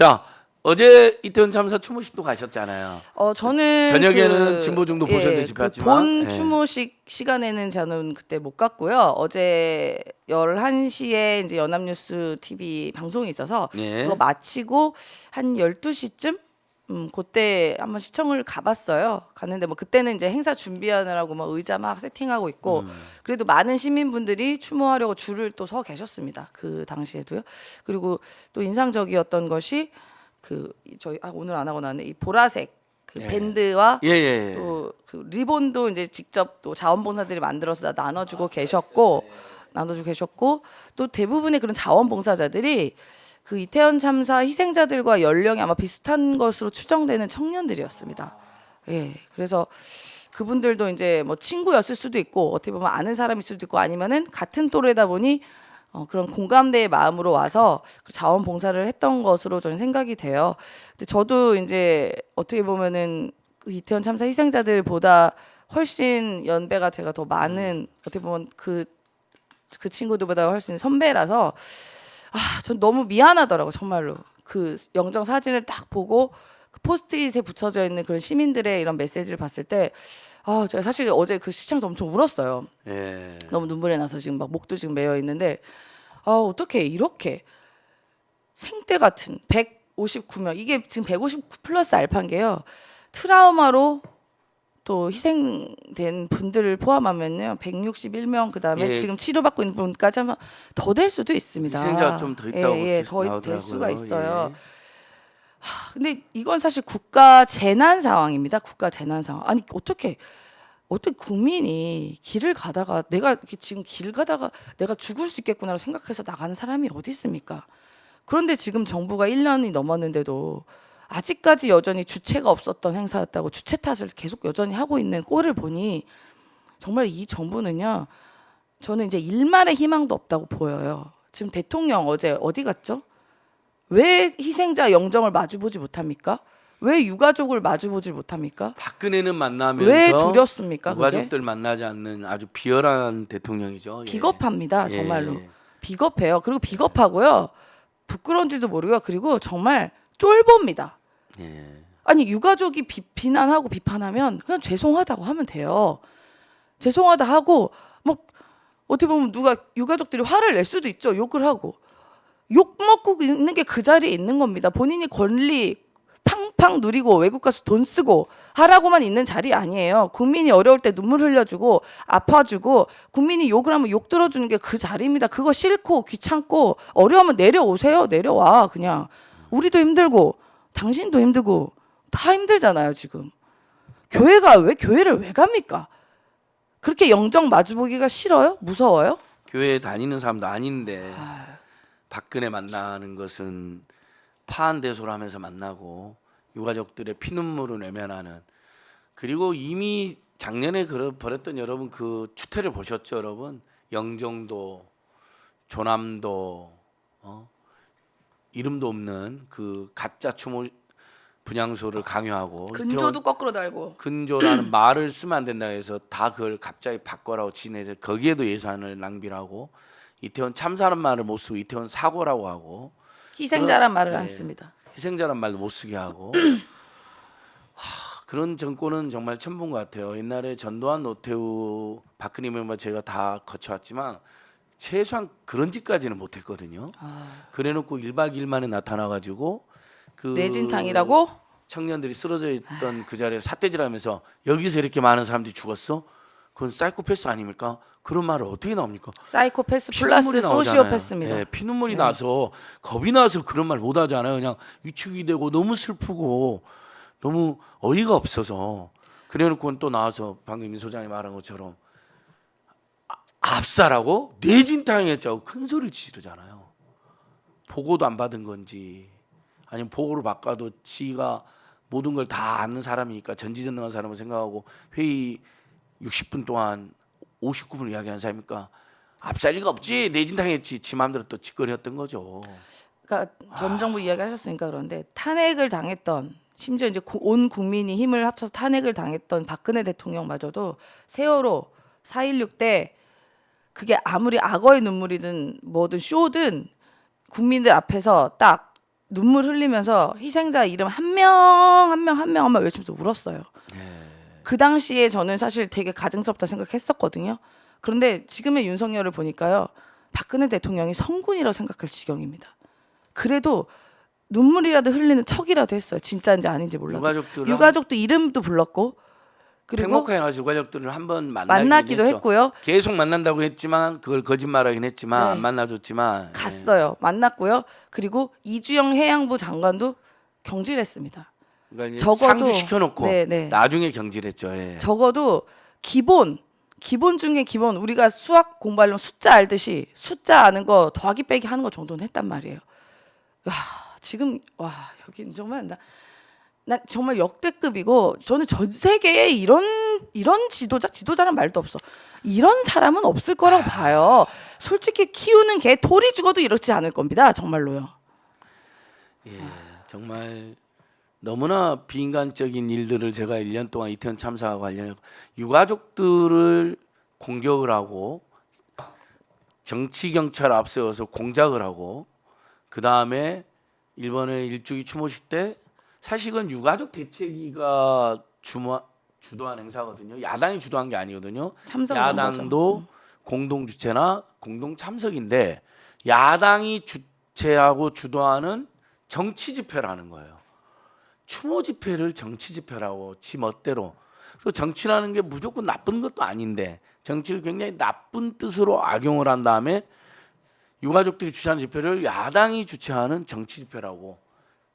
자, 어제 이태원 참사 추모식도 가셨잖아요. 저는 저녁에는 진보중도 보셨는지 봤지만 본 추모식 시간에는 저는 그때 못 갔고요. 어제 11시에 이제 연합뉴스 TV 방송이 있어서 예. 그거 마치고 한 12시쯤 그때 한번 시청을 가봤어요. 갔는데 뭐 그때는 이제 행사 준비하느라고 뭐 의자 막 세팅하고 있고 그래도 많은 시민분들이 추모하려고 줄을 또 서 계셨습니다. 그 당시에도요. 그리고 또 인상적이었던 것이 저희 오늘 안 하고 나왔네. 이 보라색 그 예. 밴드와 예. 또 그 리본도 이제 직접 또 자원봉사들이 만들어서 나눠주고 계셨고 또 대부분의 그런 자원봉사자들이 그 이태원 참사 희생자들과 연령이 아마 비슷한 것으로 추정되는 청년들이었습니다. 예, 그래서 그분들도 이제 뭐 친구였을 수도 있고 어떻게 보면 아는 사람일 수도 있고 아니면은 같은 또래다 보니 그런 공감대의 마음으로 와서 그 자원봉사를 했던 것으로 저는 생각이 돼요. 근데 저도 이제 어떻게 보면은 그 이태원 참사 희생자들보다 훨씬 연배가 제가 더 많은 어떻게 보면 그 친구들보다 훨씬 선배라서 전 너무 미안하더라고 정말로. 그 영정 사진을 딱 보고 그 포스트잇에 붙여져 있는 그런 시민들의 이런 메시지를 봤을 때 제가 사실 어제 그 시청에서 엄청 울었어요. 예. 너무 눈물이 나서 지금 막 목도 지금 메어 있는데 어떻게 이렇게 생떼 같은 159명 이게 지금 159 플러스 알파인게요. 트라우마로 또 희생된 분들을 포함하면요 161명 그다음에 예. 지금 치료받고 있는 분까지 하면 더 될 수도 있습니다. 희생자가 좀 더 있다고 더 될 수가 있어요. 예. 근데 이건 사실 국가 재난 상황입니다. 국가 재난 상황. 아니 어떻게 국민이 길을 가다가 내가 이렇게 지금 길 가다가 내가 죽을 수 있겠구나라고 생각해서 나가는 사람이 어디 있습니까? 그런데 지금 정부가 1년이 넘었는데도 아직까지 여전히 주체가 없었던 행사였다고 주체 탓을 계속 여전히 하고 있는 꼴을 보니 정말 이 정부는요. 저는 이제 일말의 희망도 없다고 보여요. 지금 대통령 어제 어디 갔죠? 왜 희생자 영정을 마주보지 못합니까? 왜 유가족을 마주보지 못합니까? 박근혜는 만나면서 왜 두렵습니까? 유가족들 그게? 만나지 않는 아주 비열한 대통령이죠. 예. 비겁합니다. 정말로. 예. 비겁해요. 그리고 비겁하고요. 부끄러운지도 모르고요. 그리고 정말 쫄봅니다. 예. 아니 유가족이 비난하고 비판하면 그냥 죄송하다고 하면 돼요. 죄송하다 하고 뭐 어떻게 보면 누가 유가족들이 화를 낼 수도 있죠. 욕을 하고 욕 먹고 있는 게 그 자리에 있는 겁니다. 본인이 권리 팡팡 누리고 외국 가서 돈 쓰고 하라고만 있는 자리 아니에요. 국민이 어려울 때 눈물 흘려주고 아파주고 국민이 욕을 하면 욕 들어주는 게 그 자리입니다. 그거 싫고 귀찮고 어려우면 내려오세요. 내려와 그냥. 우리도 힘들고 당신도 힘들고 다 힘들잖아요 지금. 왜 교회를 왜 갑니까? 그렇게 영정 마주보기가 싫어요? 무서워요? 교회 다니는 사람도 아닌데 박근혜 만나는 것은 파한대소를 하면서 만나고 유가족들의 피눈물을 외면하는 그리고 이미 작년에 벌였던 여러분 그 추태를 보셨죠 여러분? 영종도 조남도 이름도 없는 그 가짜 추모 분향소를 강요하고 근조도 거꾸로 달고 근조라는 말을 쓰면 안 된다 해서 다 그걸 갑자기 바꿔라고 지내서 거기에도 예산을 낭비를 하고 이태원 참사라는 말을 못 쓰고 이태원 사고라고 하고 희생자란 말을 네. 안 씁니다. 희생자란 말도 못 쓰게 하고 그런 정권은 정말 처음 본 것 같아요. 옛날에 전두환, 노태우, 박근혜 멤버 제가 다 거쳐왔지만 최소한 그런 짓까지는 못했거든요. 그래놓고 1박 2일 만에 나타나가지고 그 뇌진탕이라고? 청년들이 쓰러져 있던 그 자리에 삿대질하면서 여기서 이렇게 많은 사람들이 죽었어? 그건 사이코패스 아닙니까? 그런 말을 어떻게 나옵니까? 사이코패스 플러스 피눈물이 나오잖아요. 소시오패스입니다. 예, 피눈물이 나서 겁이 나서 그런 말 못하잖아요. 그냥 위축이 되고 너무 슬프고 너무 어이가 없어서 그래놓고 또 나와서 방금 민 소장이 말한 것처럼 압사라고 뇌진탕했자고 큰 소리를 지르잖아요. 보고도 안 받은 건지 아니면 보고를 받아도 지가 모든 걸 다 아는 사람이니까 전지전능한 사람을 생각하고 회의 60분 동안 59분 이야기하는 사람이니까 압살 리가 없지 내진당했지 지 마음대로 또 짓거리였던 거죠. 그러니까 전 정부 이야기하셨으니까 그런데 탄핵을 당했던 심지어 이제 온 국민이 힘을 합쳐서 탄핵을 당했던 박근혜 대통령마저도 세월호 4.16 때 그게 아무리 악어의 눈물이든 뭐든 쇼든 국민들 앞에서 딱 눈물 흘리면서 희생자 이름 한 명 한 명 한 명만 외치면서 울었어요. 그 당시에 저는 사실 되게 가증스럽다 생각했었거든요. 그런데 지금의 윤석열을 보니까요. 박근혜 대통령이 성군이라고 생각할 지경입니다. 그래도 눈물이라도 흘리는 척이라도 했어요. 진짜인지 아닌지 몰라도. 유가족도 이름도 불렀고 그리고 행복해가지고 유가족들을 한번 만나기도 했고요. 계속 만난다고 했지만 그걸 거짓말하긴 했지만 네. 안 만나줬지만 갔어요. 만났고요. 그리고 이주영 해양부 장관도 경질했습니다. 그러니까 이제 적어도- 상주시켜놓고 네, 네. 나중에 경질했죠. 예. 적어도 기본 중에 기본 우리가 수학 공부하려면 숫자 알듯이 숫자 아는 거 더하기 빼기 하는 거 정도는 했단 말이에요. 와 지금 와 여기 정말 나 정말 역대급이고 저는 전 세계에 이런 지도자란 말도 없어. 이런 사람은 없을 거라고 봐요. 솔직히 키우는 개 돌이 죽어도 이렇지 않을 겁니다. 정말로요. 예, 정말 너무나 비인간적인 일들을 제가 1년 동안 이태원 참사와 관련해 유가족들을 공격을 하고 정치 경찰 앞세워서 공작을 하고 그 다음에 일본의 일주기 추모식 때 사실은 유가족 대책위가 주도한 행사거든요. 야당이 주도한 게 아니거든요. 참석을 야당도 공동 주최나 공동 참석인데 야당이 주최하고 주도하는 정치 집회라는 거예요. 추모 집회를 정치 집회라고 지 멋대로. 그리고 정치라는 게 무조건 나쁜 것도 아닌데 정치를 굉장히 나쁜 뜻으로 악용을 한 다음에 유가족들이 주최하는 집회를 야당이 주최하는 정치 집회라고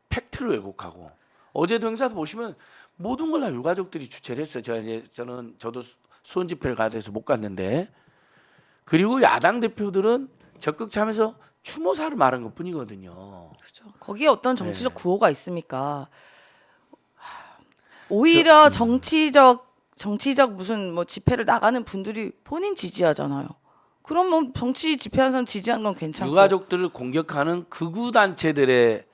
팩트를 왜곡하고 어제도 행사도 보시면 모든 걸 다 유가족들이 주최를 했어요. 저도 수원 집회를 가야 돼서 못 갔는데 그리고 야당 대표들은 적극 참여해서 추모사를 말한 것뿐이거든요. 그렇죠. 거기에 어떤 정치적 구호가 있습니까? 오히려 정치적 무슨 뭐 집회를 나가는 분들이 본인 지지하잖아요. 그럼 뭐 정치 집회하는 사람 지지하는 건 괜찮고 유가족들을 공격하는 극우 단체들의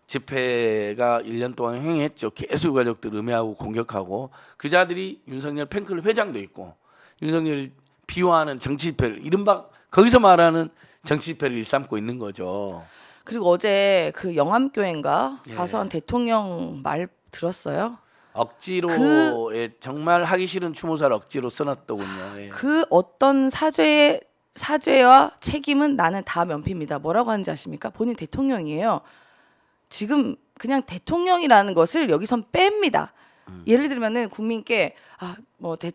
집회가 1년 동안 행했죠. 계속 유가족들 음해하고 공격하고 그 자들이 윤석열 팬클럽 회장도 있고 윤석열 비호하는 정치 집회를 이른바 거기서 말하는 정치 집회를 일삼고 있는 거죠. 그리고 어제 그 영암교회인가 예. 가서 한 대통령 말 들었어요? 억지로 정말 하기 싫은 추모사를 억지로 써놨더군요. 예. 그 어떤 사죄와 책임은 나는 다 면피입니다. 뭐라고 하는지 아십니까? 본인 대통령이에요. 지금 그냥 대통령이라는 것을 여기선 뺍니다. 예를 들면은 국민께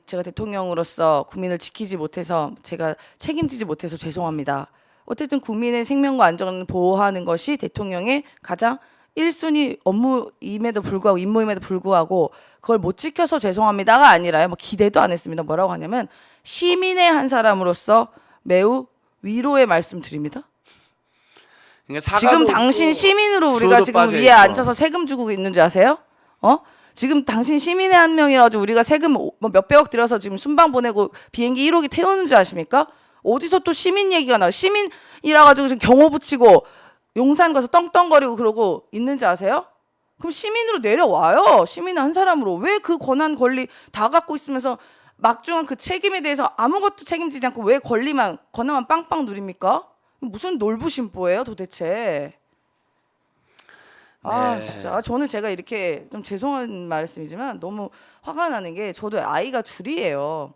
제가 대통령으로서 국민을 지키지 못해서 제가 책임지지 못해서 죄송합니다. 어쨌든 국민의 생명과 안전을 보호하는 것이 대통령의 가장 1순위 업무임에도 불구하고 임무임에도 불구하고 그걸 못 지켜서 죄송합니다가 아니라요. 뭐 기대도 안 했습니다. 뭐라고 하냐면 시민의 한 사람으로서 매우 위로의 말씀 드립니다. 그러니까 지금 당신 시민으로 우리가 지금 위에 앉아서 세금 주고 있는지 아세요? 지금 당신 시민의 한 명이라도 우리가 세금 뭐 몇백억 들여서 지금 순방 보내고 비행기 1호기 태우는 줄 아십니까? 어디서 또 시민 얘기가 나와? 시민이라 가지고 지금 경호 붙이고 용산 가서 떵떵거리고 그러고 있는지 아세요? 그럼 시민으로 내려와요. 시민 한 사람으로. 왜 그 권한 권리 다 갖고 있으면서 막중한 그 책임에 대해서 아무것도 책임지지 않고 왜 권한만 빵빵 누립니까? 무슨 놀부심보예요 도대체. 진짜 저는 제가 이렇게 좀 죄송한 말씀이지만 너무 화가 나는 게 저도 아이가 둘이에요.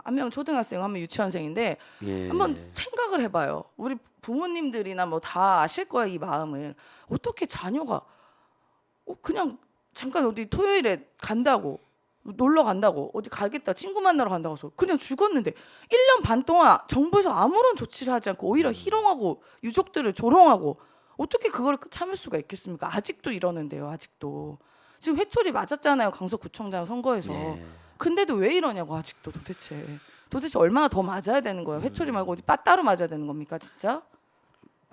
한 명 초등학생, 한 명 유치원생인데 한번 생각을 해봐요. 우리 부모님들이나 뭐 다 아실 거야 이 마음을. 어떻게 자녀가 그냥 잠깐 어디 토요일에 간다고 놀러 간다고 어디 가겠다 친구 만나러 간다고 해서 그냥 죽었는데 1년 반 동안 정부에서 아무런 조치를 하지 않고 오히려 희롱하고 유족들을 조롱하고 어떻게 그걸 참을 수가 있겠습니까? 아직도 이러는데요. 아직도 지금 회초리 맞았잖아요. 강서구청장 선거에서. 근데도 왜 이러냐고 아직도 도대체 얼마나 더 맞아야 되는 거예요? 회초리 말고 어디 빠따로 맞아야 되는 겁니까 진짜?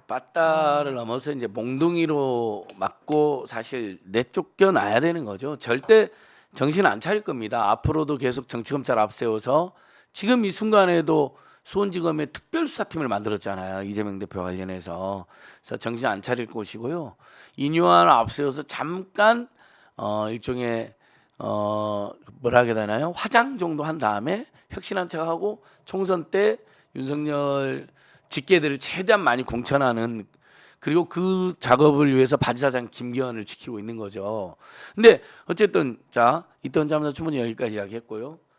빠따를 넘어서 이제 몽둥이로 맞고 사실 내쫓겨나야 되는 거죠. 절대 정신 안 차릴 겁니다. 앞으로도 계속 정치검찰 앞세워서 지금 이 순간에도 수원지검의 특별수사팀을 만들었잖아요. 이재명 대표 관련해서. 그래서 정신 안 차릴 것이고요. 인유한을 앞세워서 잠깐 일종의 뭐라 해야 되나요? 화장 정도 한 다음에 혁신한 척하고 총선 때 윤석열 직계들을 최대한 많이 공천하는 그리고 그 작업을 위해서 바지사장 김기현을 지키고 있는 거죠. 근데 어쨌든 자 이태원 참사 추모는 여기까지 이야기했고요.